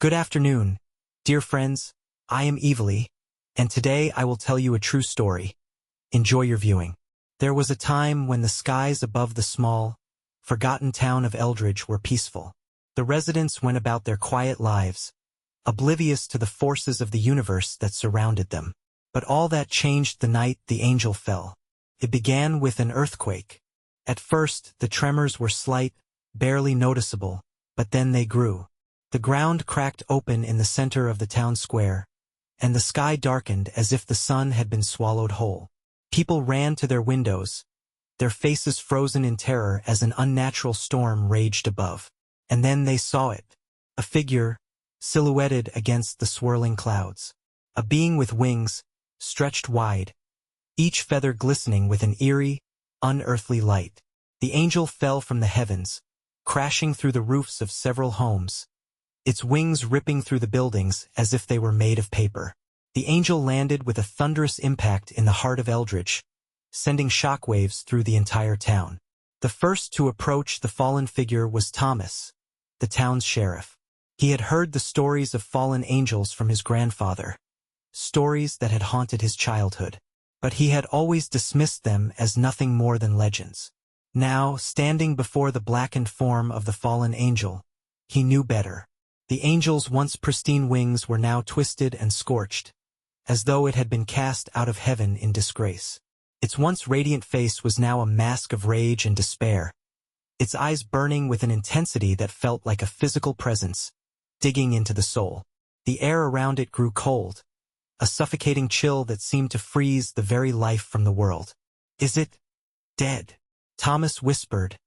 Good afternoon, dear friends. I am Evely, and today I will tell you a true story. Enjoy your viewing. There was a time when the skies above the small, forgotten town of Eldridge were peaceful. The residents went about their quiet lives, oblivious to the forces of the universe that surrounded them. But all that changed the night the angel fell. It began with an earthquake. At first, the tremors were slight, barely noticeable, but then they grew. The ground cracked open in the center of the town square, and the sky darkened as if the sun had been swallowed whole. People ran to their windows, their faces frozen in terror as an unnatural storm raged above. And then they saw it. A figure, silhouetted against the swirling clouds. A being with wings, stretched wide, each feather glistening with an eerie, unearthly light. The angel fell from the heavens, crashing through the roofs of several homes, its wings ripping through the buildings as if they were made of paper. The angel landed with a thunderous impact in the heart of Eldridge, sending shockwaves through the entire town. The first to approach the fallen figure was Thomas, the town's sheriff. He had heard the stories of fallen angels from his grandfather, stories that had haunted his childhood. But he had always dismissed them as nothing more than legends. Now, standing before the blackened form of the fallen angel, he knew better. The angel's once pristine wings were now twisted and scorched, as though it had been cast out of heaven in disgrace. Its once radiant face was now a mask of rage and despair, its eyes burning with an intensity that felt like a physical presence, digging into the soul. The air around it grew cold, a suffocating chill that seemed to freeze the very life from the world. "Is it dead?" Thomas whispered,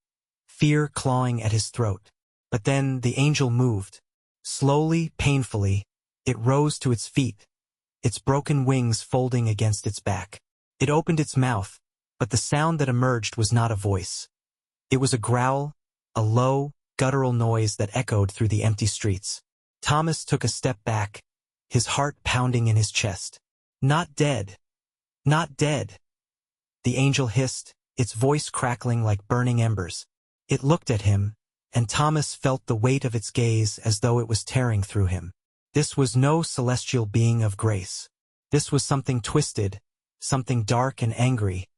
fear clawing at his throat. But then the angel moved. Slowly, painfully, it rose to its feet, its broken wings folding against its back. It opened its mouth, but the sound that emerged was not a voice. It was a growl, a low, guttural noise that echoed through the empty streets. Thomas took a step back, his heart pounding in his chest. "Not dead. Not dead," the angel hissed, its voice crackling like burning embers. It looked at him, and Thomas felt the weight of its gaze as though it was tearing through him. This was no celestial being of grace. This was something twisted, something dark and angry,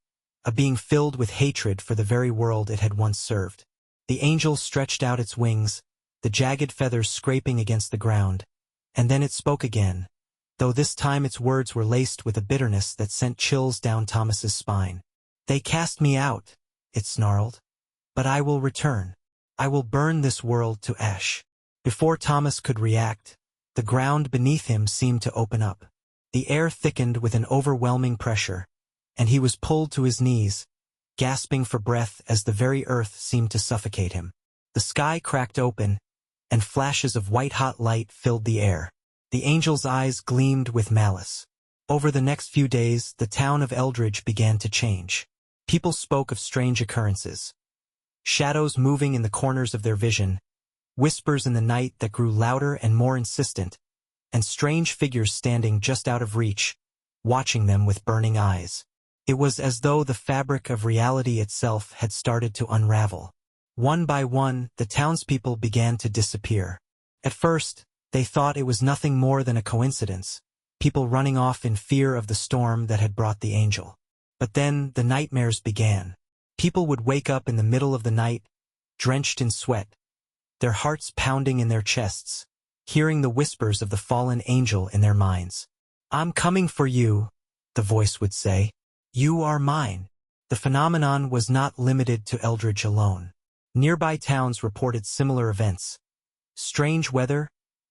a being filled with hatred for the very world it had once served. The angel stretched out its wings, the jagged feathers scraping against the ground, and then it spoke again, though this time its words were laced with a bitterness that sent chills down Thomas's spine. "They cast me out," it snarled, "but I will return. I will burn this world to ash." Before Thomas could react, the ground beneath him seemed to open up. The air thickened with an overwhelming pressure, and he was pulled to his knees, gasping for breath as the very earth seemed to suffocate him. The sky cracked open, and flashes of white-hot light filled the air. The angel's eyes gleamed with malice. Over the next few days, the town of Eldridge began to change. People spoke of strange occurrences. Shadows moving in the corners of their vision, whispers in the night that grew louder and more insistent, and strange figures standing just out of reach, watching them with burning eyes. It was as though the fabric of reality itself had started to unravel. One by one, the townspeople began to disappear. At first, they thought it was nothing more than a coincidence, people running off in fear of the storm that had brought the angel. But then the nightmares began. People would wake up in the middle of the night, drenched in sweat, their hearts pounding in their chests, hearing the whispers of the fallen angel in their minds. "I'm coming for you," the voice would say. "You are mine." The phenomenon was not limited to Eldridge alone. Nearby towns reported similar events. Strange weather,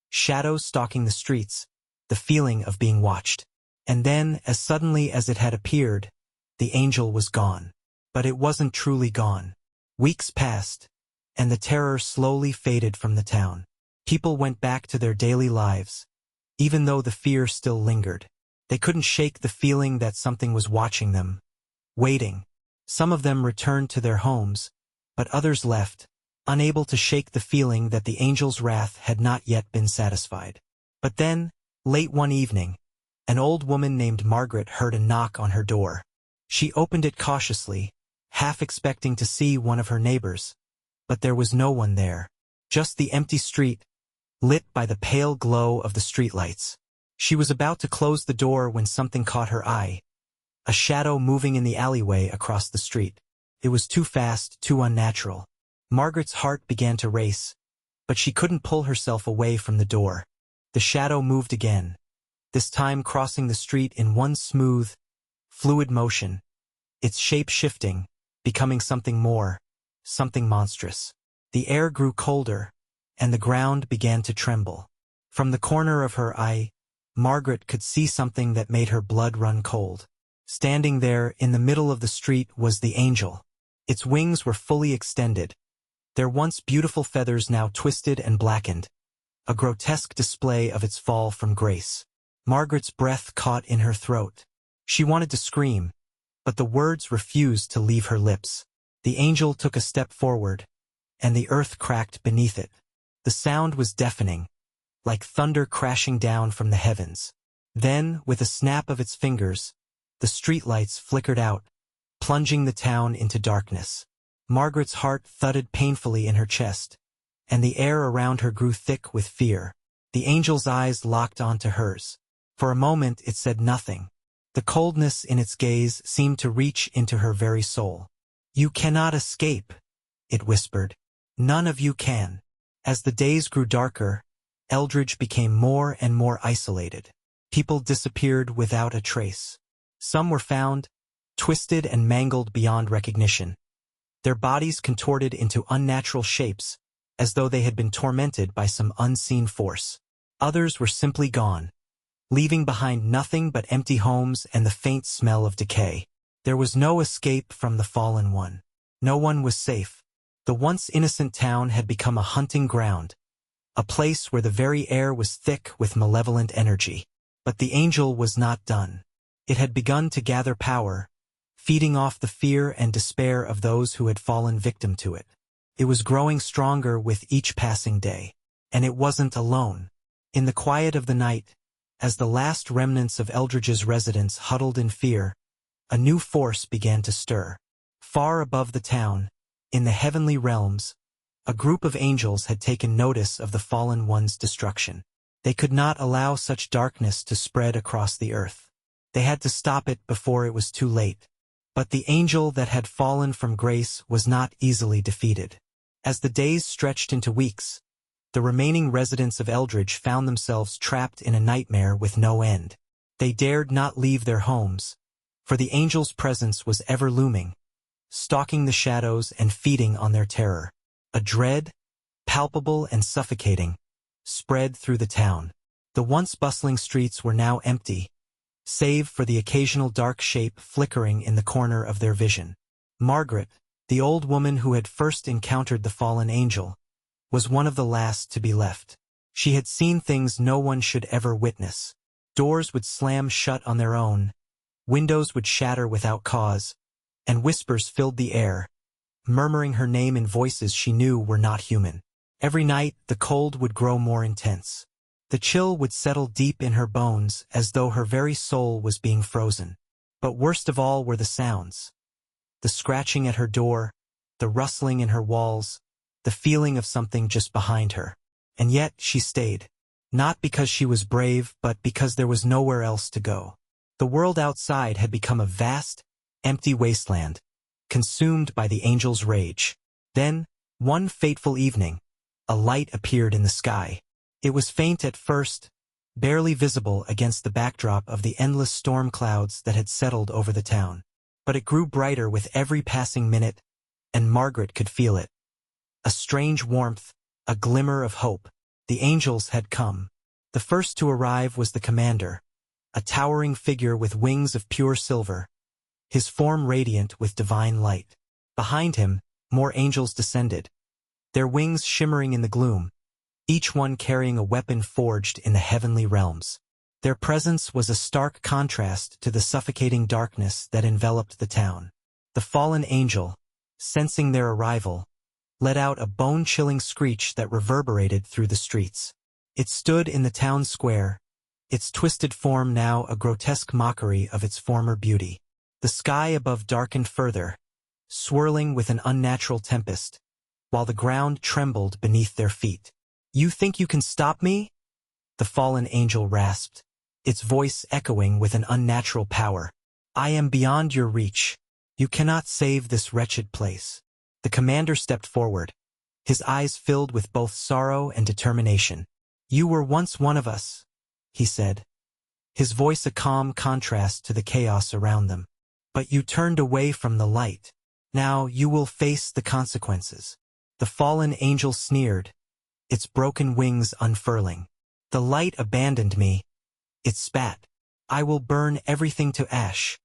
shadows stalking the streets, the feeling of being watched. And then, as suddenly as it had appeared, the angel was gone. But it wasn't truly gone. Weeks passed, and the terror slowly faded from the town. People went back to their daily lives, even though the fear still lingered. They couldn't shake the feeling that something was watching them, waiting. Some of them returned to their homes, but others left, unable to shake the feeling that the angel's wrath had not yet been satisfied. But then, late one evening, an old woman named Margaret heard a knock on her door. She opened it cautiously, half expecting to see one of her neighbors, but there was no one there. Just the empty street, lit by the pale glow of the streetlights. She was about to close the door when something caught her eye. A shadow moving in the alleyway across the street. It was too fast, too unnatural. Margaret's heart began to race, but she couldn't pull herself away from the door. The shadow moved again, this time crossing the street in one smooth, fluid motion, its shape shifting, becoming something more, something monstrous. The air grew colder, and the ground began to tremble. From the corner of her eye, Margaret could see something that made her blood run cold. Standing there in the middle of the street was the angel. Its wings were fully extended, their once beautiful feathers now twisted and blackened, a grotesque display of its fall from grace. Margaret's breath caught in her throat. She wanted to scream, but the words refused to leave her lips. The angel took a step forward, and the earth cracked beneath it. The sound was deafening, like thunder crashing down from the heavens. Then, with a snap of its fingers, the streetlights flickered out, plunging the town into darkness. Margaret's heart thudded painfully in her chest, and the air around her grew thick with fear. The angel's eyes locked onto hers. For a moment it said nothing. The coldness in its gaze seemed to reach into her very soul. "You cannot escape," it whispered. "None of you can." As the days grew darker, Eldridge became more and more isolated. People disappeared without a trace. Some were found, twisted and mangled beyond recognition, their bodies contorted into unnatural shapes, as though they had been tormented by some unseen force. Others were simply gone, leaving behind nothing but empty homes and the faint smell of decay. There was no escape from the fallen one. No one was safe. The once innocent town had become a hunting ground, a place where the very air was thick with malevolent energy. But the angel was not done. It had begun to gather power, feeding off the fear and despair of those who had fallen victim to it. It was growing stronger with each passing day. And it wasn't alone. In the quiet of the night, as the last remnants of Eldridge's residents huddled in fear, a new force began to stir. Far above the town, in the heavenly realms, a group of angels had taken notice of the fallen one's destruction. They could not allow such darkness to spread across the earth. They had to stop it before it was too late. But the angel that had fallen from grace was not easily defeated. As the days stretched into weeks, the remaining residents of Eldridge found themselves trapped in a nightmare with no end. They dared not leave their homes, for the angel's presence was ever looming, stalking the shadows and feeding on their terror. A dread, palpable and suffocating, spread through the town. The once bustling streets were now empty, save for the occasional dark shape flickering in the corner of their vision. Margaret, the old woman who had first encountered the fallen angel, was one of the last to be left. She had seen things no one should ever witness. Doors would slam shut on their own, windows would shatter without cause, and whispers filled the air, murmuring her name in voices she knew were not human. Every night, the cold would grow more intense. The chill would settle deep in her bones as though her very soul was being frozen. But worst of all were the sounds. The scratching at her door, the rustling in her walls, the feeling of something just behind her. And yet she stayed. Not because she was brave, but because there was nowhere else to go. The world outside had become a vast, empty wasteland, consumed by the angel's rage. Then, one fateful evening, a light appeared in the sky. It was faint at first, barely visible against the backdrop of the endless storm clouds that had settled over the town. But it grew brighter with every passing minute, and Margaret could feel it. A strange warmth, a glimmer of hope. The angels had come. The first to arrive was the commander, a towering figure with wings of pure silver, his form radiant with divine light. Behind him, more angels descended, their wings shimmering in the gloom, each one carrying a weapon forged in the heavenly realms. Their presence was a stark contrast to the suffocating darkness that enveloped the town. The fallen angel, sensing their arrival, let out a bone-chilling screech that reverberated through the streets. It stood in the town square, its twisted form now a grotesque mockery of its former beauty. The sky above darkened further, swirling with an unnatural tempest, while the ground trembled beneath their feet. You think you can stop me? The fallen angel rasped, its voice echoing with an unnatural power. I am beyond your reach. You cannot save this wretched place. The commander stepped forward, his eyes filled with both sorrow and determination. You were once one of us, he said, his voice a calm contrast to the chaos around them. But you turned away from the light. Now you will face the consequences. The fallen angel sneered, its broken wings unfurling. The light abandoned me, it spat. I will burn everything to ash,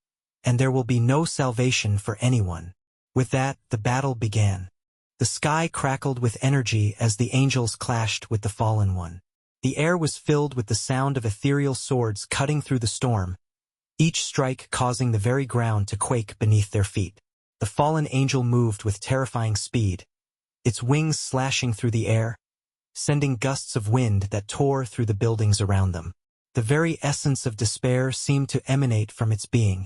and there will be no salvation for anyone. With that, the battle began. The sky crackled with energy as the angels clashed with the fallen one. The air was filled with the sound of ethereal swords cutting through the storm, each strike causing the very ground to quake beneath their feet. The fallen angel moved with terrifying speed, its wings slashing through the air, sending gusts of wind that tore through the buildings around them. The very essence of despair seemed to emanate from its being,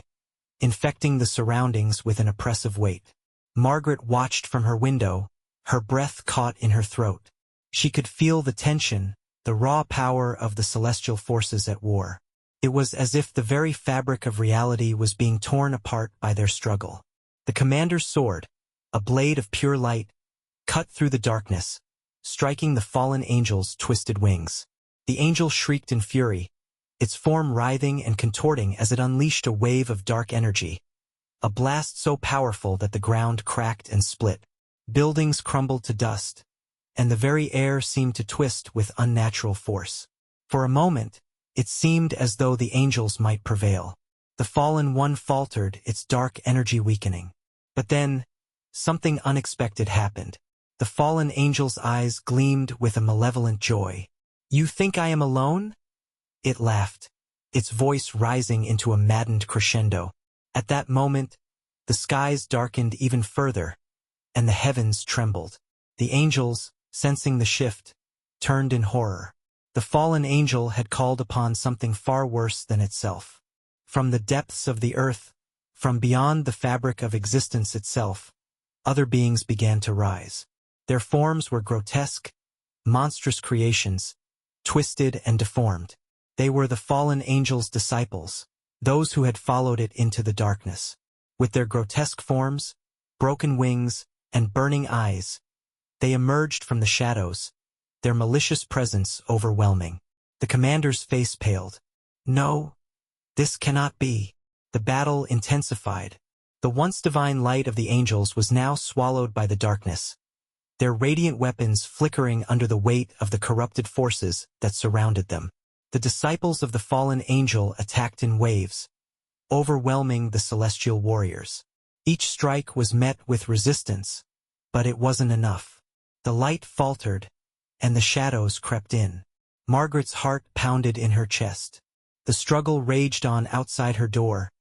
infecting the surroundings with an oppressive weight. Margaret watched from her window, her breath caught in her throat. She could feel the tension, the raw power of the celestial forces at war. It was as if the very fabric of reality was being torn apart by their struggle. The commander's sword, a blade of pure light, cut through the darkness, striking the fallen angel's twisted wings. The angel shrieked in fury, its form writhing and contorting as it unleashed a wave of dark energy, a blast so powerful that the ground cracked and split. Buildings crumbled to dust, and the very air seemed to twist with unnatural force. For a moment, it seemed as though the angels might prevail. The fallen one faltered, its dark energy weakening. But then, something unexpected happened. The fallen angel's eyes gleamed with a malevolent joy. You think I am alone? It laughed, its voice rising into a maddened crescendo. At that moment, the skies darkened even further, and the heavens trembled. The angels, sensing the shift, turned in horror. The fallen angel had called upon something far worse than itself. From the depths of the earth, from beyond the fabric of existence itself, other beings began to rise. Their forms were grotesque, monstrous creations, twisted and deformed. They were the fallen angel's disciples, those who had followed it into the darkness. With their grotesque forms, broken wings, and burning eyes, they emerged from the shadows, their malicious presence overwhelming. The commander's face paled. No, this cannot be. The battle intensified. The once divine light of the angels was now swallowed by the darkness, their radiant weapons flickering under the weight of the corrupted forces that surrounded them. The disciples of the fallen angel attacked in waves, overwhelming the celestial warriors. Each strike was met with resistance, but it wasn't enough. The light faltered, and the shadows crept in. Margaret's heart pounded in her chest. The struggle raged on outside her door,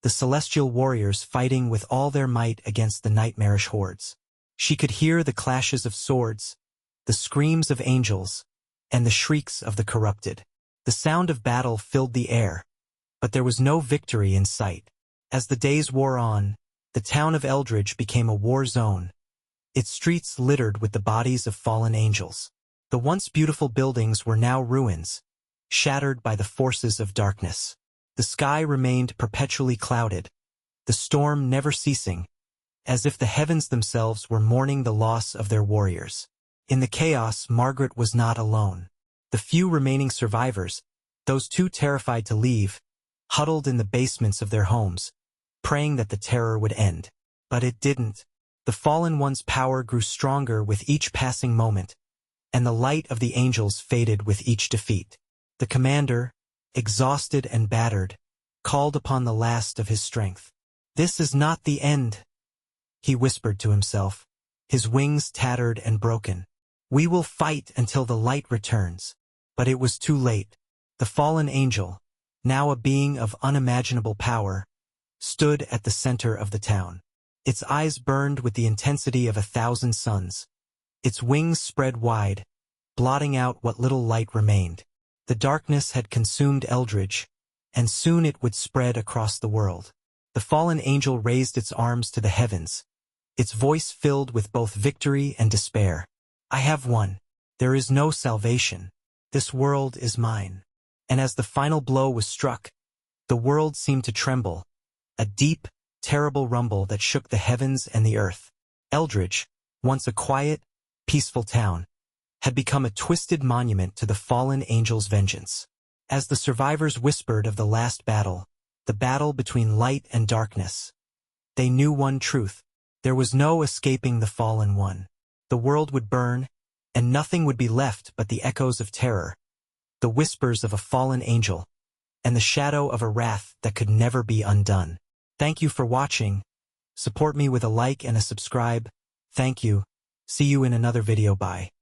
the celestial warriors fighting with all their might against the nightmarish hordes. She could hear the clashes of swords, the screams of angels, and the shrieks of the corrupted. The sound of battle filled the air, but there was no victory in sight. As the days wore on, the town of Eldridge became a war zone, its streets littered with the bodies of fallen angels. The once beautiful buildings were now ruins, shattered by the forces of darkness. The sky remained perpetually clouded, the storm never ceasing, as if the heavens themselves were mourning the loss of their warriors. In the chaos, Margaret was not alone. The few remaining survivors, those too terrified to leave, huddled in the basements of their homes, praying that the terror would end. But it didn't. The fallen one's power grew stronger with each passing moment, and the light of the angels faded with each defeat. The commander, exhausted and battered, called upon the last of his strength. This is not the end, he whispered to himself, his wings tattered and broken. We will fight until the light returns. But it was too late. The fallen angel, now a being of unimaginable power, stood at the center of the town. Its eyes burned with the intensity of 1,000 suns. Its wings spread wide, blotting out what little light remained. The darkness had consumed Eldridge, and soon it would spread across the world. The fallen angel raised its arms to the heavens, its voice filled with both victory and despair. I have won. There is no salvation. This world is mine. And as the final blow was struck, the world seemed to tremble, a deep, terrible rumble that shook the heavens and the earth. Eldridge, once a quiet, peaceful town, had become a twisted monument to the fallen angel's vengeance. As the survivors whispered of the last battle, the battle between light and darkness, they knew one truth: there was no escaping the fallen one. The world would burn, and nothing would be left but the echoes of terror, the whispers of a fallen angel, and the shadow of a wrath that could never be undone. Thank you for watching. Support me with a like and a subscribe. Thank you. See you in another video. Bye.